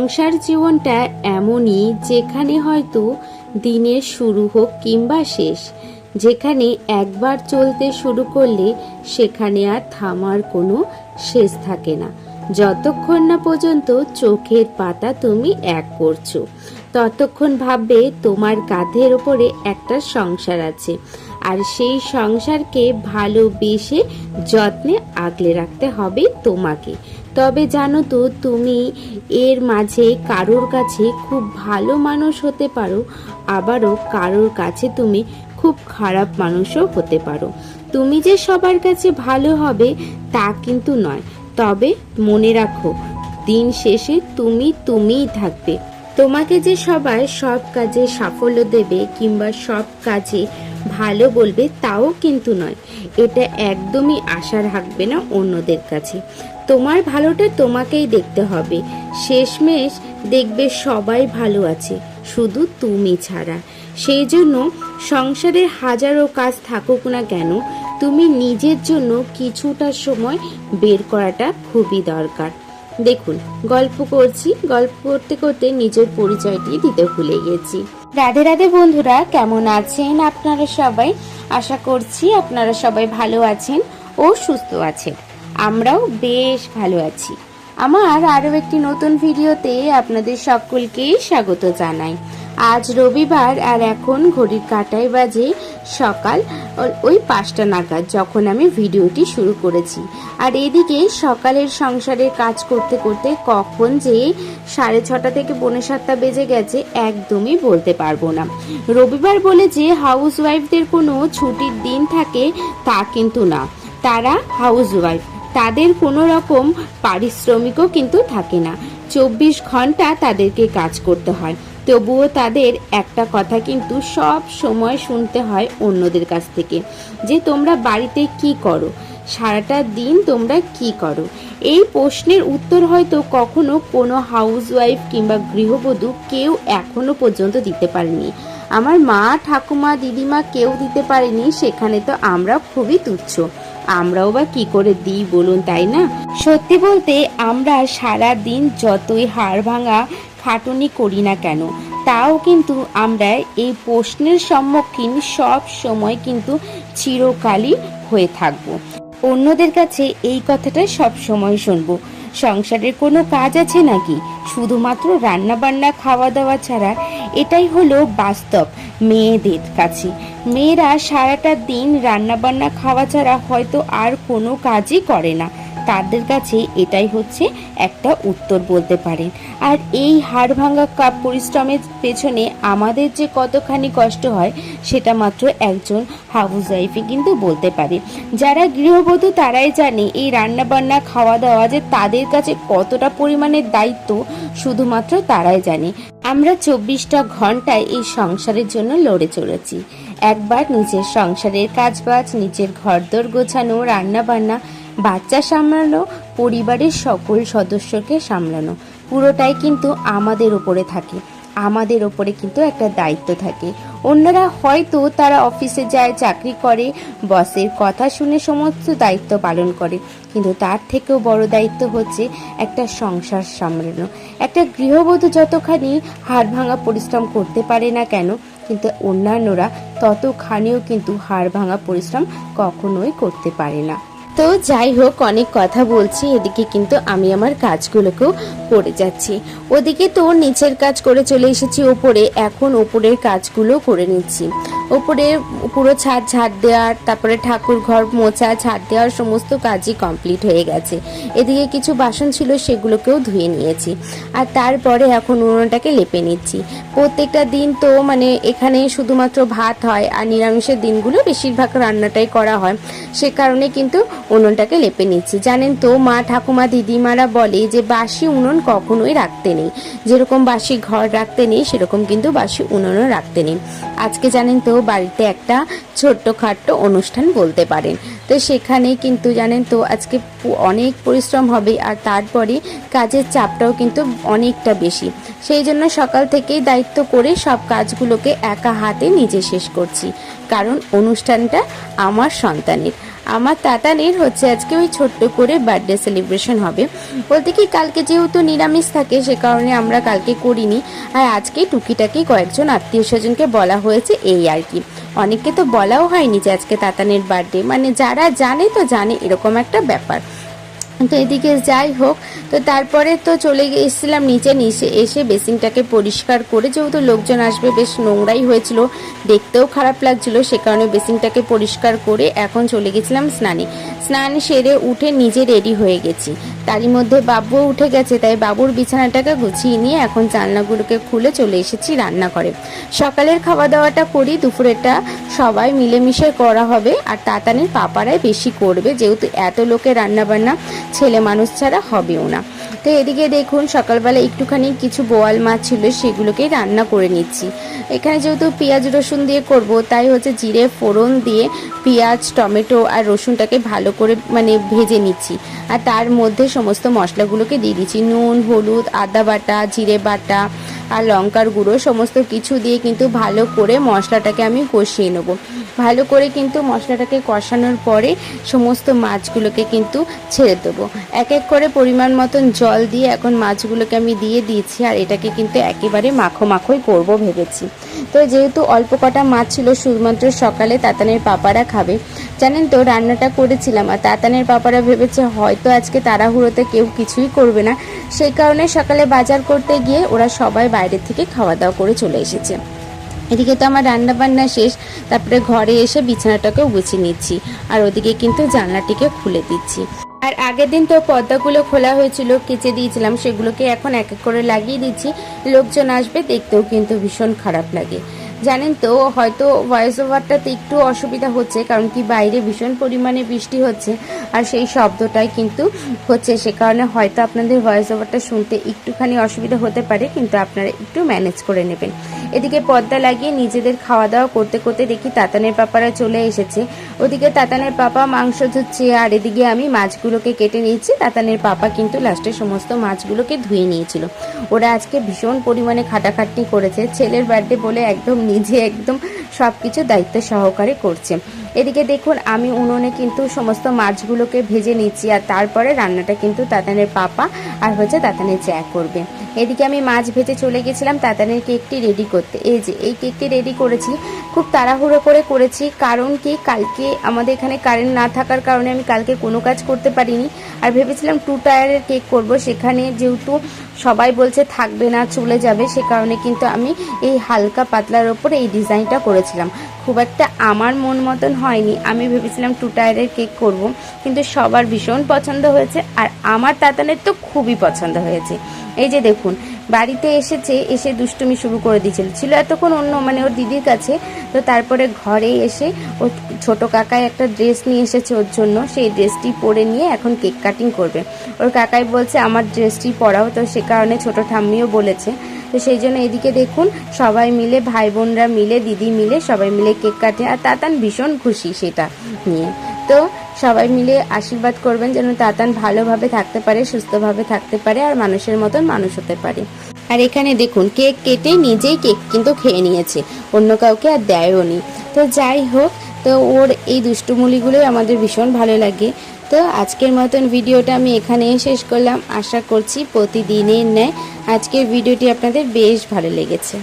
সংসার জীবনটা এমনই, যেখানে হয়তো দিনের শুরু হোক কিংবা শেষ, যেখানে একবার চলতে শুরু করলে সেখানে আর থামার কোনো শেষ থাকে না। যতক্ষণ না পর্যন্ত চোখের পাতা তুমি এক করছো, ততক্ষণ ভাববে তোমার কাঁধের ওপরে একটা সংসার আছে, আর সেই সংসারকে ভালোবেসে যত্নে আগলে রাখতে হবে তোমাকে। তবে জানো তো, তুমি এর মাঝে কারোর কাছে খুব ভালো মানুষ হতে পারো, আবারও কারোর কাছে তুমি খুব খারাপ মানুষও হতে পারো। তুমি যে সবার কাছে ভালো হবে তা কিন্তু নয়, তবে মনে রাখো, দিন শেষে তুমি তুমিই থাকবে। তোমাকে যে সবাই সব কাজে সাফল্য দেবে কিংবা সব কাজে ভালো বলবে তাও কিন্তু নয়। এটা একদমই আশা রাখবে না অন্যদের কাছে। তোমার ভালোটা তোমাকেই দেখতে হবে। শেষমেশ দেখবে সবাই ভালো আছে, শুধু তুমি ছাড়া। সেই জন্য সংসারের হাজারো কাজ থাকুক না কেন, তুমি নিজের জন্য কিছুটা সময় বের করাটা খুবই দরকার। দেখুন, গল্প করতে করতে নিজের পরিচয়টি দিতে ভুলে গেছি। রাধে রাধে বন্ধুরা, কেমন আছেন আপনারা সবাই? আশা করছি আপনারা সবাই ভালো আছেন ও সুস্থ আছেন। আমরাও বেশ ভালো আছি। আমার আরও একটি নতুন ভিডিওতে আপনাদের সকলকে স্বাগত জানাই। আজ রবিবার, আর এখন ঘড়ির কাঁটায় বাজে সকাল ওই 5টা নাগাদ, যখন আমি ভিডিওটি শুরু করেছি। আর এদিকে সকালের সংসারের কাজ করতে করতে কখন যে 6:30 থেকে 7:45 বেজে গেছে একদমই বলতে পারবো না। রবিবার বলে যে হাউস ওয়াইফদের কোনো ছুটির দিন থাকে তা কিন্তু না। তারা হাউস ওয়াইফ, তাদের কোনো রকম পারিশ্রমিকও কিন্তু থাকে না। 24 ঘন্টা তাদেরকে কাজ করতে হয়। তবুও তাদের একটা কথা কিন্তু সব সময় শুনতে হয় অন্যদের কাছ থেকে, যে তোমরা বাড়িতে কি করো, সারাটা দিন তোমরা কি করো। এই প্রশ্নের উত্তর হয়তো কখনো কোনো হাউসওয়াইফ কিংবা গৃহবধূ কেউ এখনো পর্যন্ত দিতে পারেনি। আমার মা, ঠাকুমা, দিদিমা কেউ দিতে পারেনি। সেখানে তো আমরা খুবই তুচ্ছ। আমরাও বা কি করে দিই বলুন, তাই না? সত্যি বলতে, আমরা সারা দিন যতই হাড় ভাঙা খাটুনি করি না কেন, তাও কিন্তু আমরা এই প্রশ্নের সম্মুখীন সব সময় কিন্তু চিরকালই হয়ে থাকব। অন্যদের কাছে এই কথাটা সব সময় শুনবো, সংসারের কোনো কাজ আছে নাকি, শুধুমাত্র রান্না বান্না খাওয়া দাওয়া ছাড়া। এটাই হলো বাস্তব মেয়েদের কাছে। মেয়েরা সারাটা দিন রান্না বান্না খাওয়া ছাড়া হয়তো আর কোনো কাজই করে না। তাদের কাছে এটাই হচ্ছে একটা উত্তর বলতে পারেন। আর এই হাড় ভাঙা পরিশ্রমের পেছনে আমাদের যে কতখানি কষ্ট হয় সেটা মাত্র একজন হাউস ওয়াইফই কিন্তু বলতে পারে। যারা গৃহবধূ তারাই জানে এই রান্না বান্না খাওয়া দাওয়া যে তাদের কাছে কতটা পরিমাণের দায়িত্ব, শুধুমাত্র তারাই জানে। আমরা 24টা ঘন্টায় এই সংসারের জন্য লড়ে চলেছি। একবার নিজের সংসারের কাজবাজ, নিজের ঘরদোর গোছানো, রান্না বান্না, বাচ্চা সামলানো, পরিবারের সকল সদস্যকে সামলানো, পুরোটাই কিন্তু আমাদের ওপরে থাকে। আমাদের ওপরে কিন্তু একটা দায়িত্ব থাকে। অন্যরা হয়তো তারা অফিসে যায়, চাকরি করে, বসের কথা শুনে সমস্ত দায়িত্ব পালন করে, কিন্তু তার থেকেও বড় দায়িত্ব হচ্ছে একটা সংসার সামলানো। একটা গৃহবধূ যতখানি হাড় ভাঙা পরিশ্রম করতে পারে না কেন, কিন্তু অন্যান্যরা ততখানিও কিন্তু হাড় ভাঙা পরিশ্রম কখনোই করতে পারে না। তো যাই হোক, অনেক কথা বলছি, এদিকে কিন্তু আমি আমার কাজগুলোকেও করে যাচ্ছি। ওদিকে তো নিচের কাজ করে চলে এসেছি ওপরে, এখন ওপরের কাজগুলো করে নিচ্ছি। ওপরে পুরো ছাদ ঝাড় দেওয়ার, তারপরে ঠাকুর ঘর মোছা, ঝাড় দেওয়ার সমস্ত কাজই কমপ্লিট হয়ে গেছে। এদিকে কিছু বাসন ছিল সেগুলোকেও ধুয়ে নিয়েছি। আর তারপরে এখন উনুনটাকে লেপে নিচ্ছি। প্রত্যেকটা দিন তো এখানে শুধুমাত্র ভাত হয়, আর নিরামিষের দিনগুলো বেশিরভাগ রান্নাটাই করা হয়। সে কারণে কিন্তু উনুনটাকে লেপে নিচ্ছি। জানেন তো, মা, ঠাকুমা, দিদিমারা বলে যে বাসি উনুন কখনোই রাখতে নেই। যেরকম বাসি ঘর রাখতে নেই, সেরকম কিন্তু বাসি উনুনও রাখতে নেই। আজকে জানেন তো, বাড়িতে একটা ছোট্টখাট্ট অনুষ্ঠান বলতে পারেন। তো সেখানে কিন্তু জানেন তো আজকে অনেক পরিশ্রম হবে, আর তারপরে কাজের চাপটাও কিন্তু অনেকটা বেশি। সেই জন্য সকাল থেকেই দায়িত্ব করে সব কাজগুলোকে একা হাতে নিজে শেষ করছি, কারণ অনুষ্ঠানটা আমার সন্তানের। আমার তাতানের হচ্ছে আজকে ওই ছোট্ট করে বার্থডে সেলিব্রেশন হবে। বলতে কি কালকে যেহেতু নিরামিষ থাকে সে কারণে আমরা কালকে করিনি, আর আজকে টুকিটাকি কয়েকজন আত্মীয় স্বজনকে বলা হয়েছে, এই আর কি। অনেককে তো বলাও হয়নি যে আজকে তাতানের বার্থডে, মানে যারা জানে তো জানে, এরকম একটা ব্যাপার। তো এদিকে যাই হোক, তো তারপরে তো চলে গিয়েছিলাম নিচে এসে বেসিনটাকে পরিষ্কার করে, যেহেতু লোকজন আসবে বেশ নোংরাই হয়েছিল, দেখতেও খারাপ লাগছিল, সে কারণে বেসিনটাকে পরিষ্কার করে এখন চলে গেছিলাম স্নান সেরে উঠে নিজে রেডি হয়ে গেছি। তারই মধ্যে বাবুও উঠে গেছে, তাই বাবুর বিছানাটাকে গুছিয়ে নিয়ে এখন জানলাগুলোকে খুলে চলে এসেছি রান্নাঘরে। সকালের খাওয়া দাওয়াটা করি, দুপুরেরটা সবাই মিলেমিশে করা হবে, আর তাতানের পাপারাই বেশি করবে, যেহেতু এত লোকের রান্নাবান্না ছেলে মানুষ ছাড়া হবেও না। তো এদিকে দেখুন সকালবেলা একটুখানি কিছু বোয়াল মাছ ছিল, সেগুলোকেই রান্না করে নিচ্ছি। এখানে যেহেতু পেঁয়াজ রসুন দিয়ে করব, তাই হচ্ছে জিরে ফোড়ন দিয়ে পেঁয়াজ টমেটো আর রসুনটাকে ভালো করে মানে ভেজে নিচ্ছি, আর তার মধ্যে সমস্ত মশলাগুলোকে দিয়ে দিচ্ছি। নুন, হলুদ, আদা বাটা, জিরে বাটা আর লঙ্কার গুঁড়ো সমস্ত কিছু দিয়ে কিন্তু ভালো করে মশলাটাকে আমি কষিয়ে নেবো। ভালো করে কিন্তু মশলাটাকে কষানোর পরে সমস্ত মাছগুলোকে কিন্তু ছেড়ে দেবো। এক এক করে পরিমাণ মতন জল দিয়ে এখন মাছগুলোকে আমি দিয়ে দিয়েছি, আর এটাকে কিন্তু একেবারে মাখোই করব ভেবেছি। তো যেহেতু অল্প কটা মাছ ছিল, শুধুমাত্র সকালে তাতানের পাপারা খাবে, জানেন তো রান্নাটা করেছিলাম, আর তাতানের পাপারা ভেবেছে হয়তো আজকে তাড়াহুড়োতে কেউ কিছুই করবে না, সেই কারণে সকালে বাজার করতে গিয়ে ওরা সবাই বাইরে থেকে খাওয়া দাওয়া করে চলে এসেছে। এদিকে তো আমার রান্না বান্না শেষ, তারপরে ঘরে এসে বিছানাটাকেও গুছিয়ে নিচ্ছি, আর ওদিকে কিন্তু জানলাটিকে খুলে দিচ্ছি। আর আগের দিন তো পর্দাগুলো খোলা হয়েছিল, কেচে দিয়েছিলাম, সেগুলোকে এখন এক এক করে লাগিয়ে দিচ্ছি। লোকজন আসবে, দেখতেও কিন্তু ভীষণ খারাপ লাগে। জানেন তো হয়তো ভয়েস ওভারটাতে একটু অসুবিধা হচ্ছে, কারণ কি বাইরে ভীষণ পরিমাণে বৃষ্টি হচ্ছে, আর সেই শব্দটাই কিন্তু হচ্ছে, সে কারণে হয়তো আপনাদের ভয়েস ওভারটা শুনতে একটুখানি অসুবিধা হতে পারে, কিন্তু আপনারা একটু ম্যানেজ করে নেবেন। এদিকে পর্দা লাগিয়ে নিজেদের খাওয়া দাওয়া করতে করতে দেখি তাতানের পাপারা চলে এসেছে। ওদিকে তাতানের পাপা মাংস ধুচ্ছে, আর এদিকে আমি মাছগুলোকে কেটে নিয়েছি। তাতানের পাপা কিন্তু লাস্টে সমস্ত মাছগুলোকে ধুয়ে নিয়েছিল। ওরা আজকে ভীষণ পরিমাণে খাটাখাটনি করেছে, ছেলের বার্থডে বলে নিজে একদম সব কিছু দায়িত্ব সহকারে করছে। এদিকে দেখুন আমি উনুনে কিন্তু সমস্ত মাছগুলোকে ভেজে নিচ্ছি, আর তারপরে রান্নাটা কিন্তু তাতানের পাপা আর হচ্ছে তাতানের জ্যা করবে। এদিকে আমি মাছ ভেজে চলে গেছিলাম তাতানের কেকটি রেডি করতে। এই যে এই কেকটি রেডি করেছি, খুব তাড়াহুড়ো করে করেছি, কারণ কি কালকে আমাদের এখানে কারেন্ট না থাকার কারণে আমি কালকে কোনো কাজ করতে পারিনি, আর ভেবেছিলাম 2 টায়ারের কেক করব, সেখানে যেহেতু সবাই বলছে থাকবে না চলে যাবে, সে কারণে কিন্তু আমি এই হালকা পাতলার ওপর এই ডিজাইনটা করেছিলাম। খুব একটা আমার মন মতন হয়নি, আমি ভেবেছিলাম 2 টায়ারের কেক করব, কিন্তু সবার ভীষণ পছন্দ হয়েছে, আর আমার তাতানের তো খুবই পছন্দ হয়েছে। এই যে দেখুন বাড়িতে এসে দুষ্টুমি শুরু করে ছিল এতক্ষণ অন্য মানে ওর দিদির কাছে। তো তারপরে ঘরে এসে ও ছোট কাকাই একটা ড্রেস নিয়ে এসেছে ওর জন্য, সেই ড্রেসটি পরে নিয়ে এখন কেক কাটিং করবে। ওর কাকাই বলছে আমার ড্রেসটি পরাও, তো সে কারণে ছোট ঠাম্মিও বলেছে। তো সেই জন্য এদিকে দেখুন সবাই মিলে, ভাই বোনরা মিলে, দিদি মিলে সবাই মিলে কেক কাটে, আর তাতান ভীষণ খুশি সেটা নিয়ে। তো সবাই মিলে আশীর্বাদ করবেন যেন তাতান ভালোভাবে থাকতে পারে, সুস্থভাবে থাকতে পারে, আর মানুষের মতন মানুষ হতে পারে। আর এখানে দেখুন কেক কেটে নিজেই কেক কিন্তু খেয়ে নিয়েছে, অন্য কাউকে আর দেয়ও নি। তো যাই হোক, তো ওর এই দুষ্টুমুলিগুলোই আমাদের ভীষণ ভালো লাগে। তো আজকের মতন ভিডিওটা আমি এখানেই শেষ করলাম। আশা করছি প্রতিদিনের ন্যায় আজকের ভিডিওটি আপনাদের বেশ ভালো লেগেছে।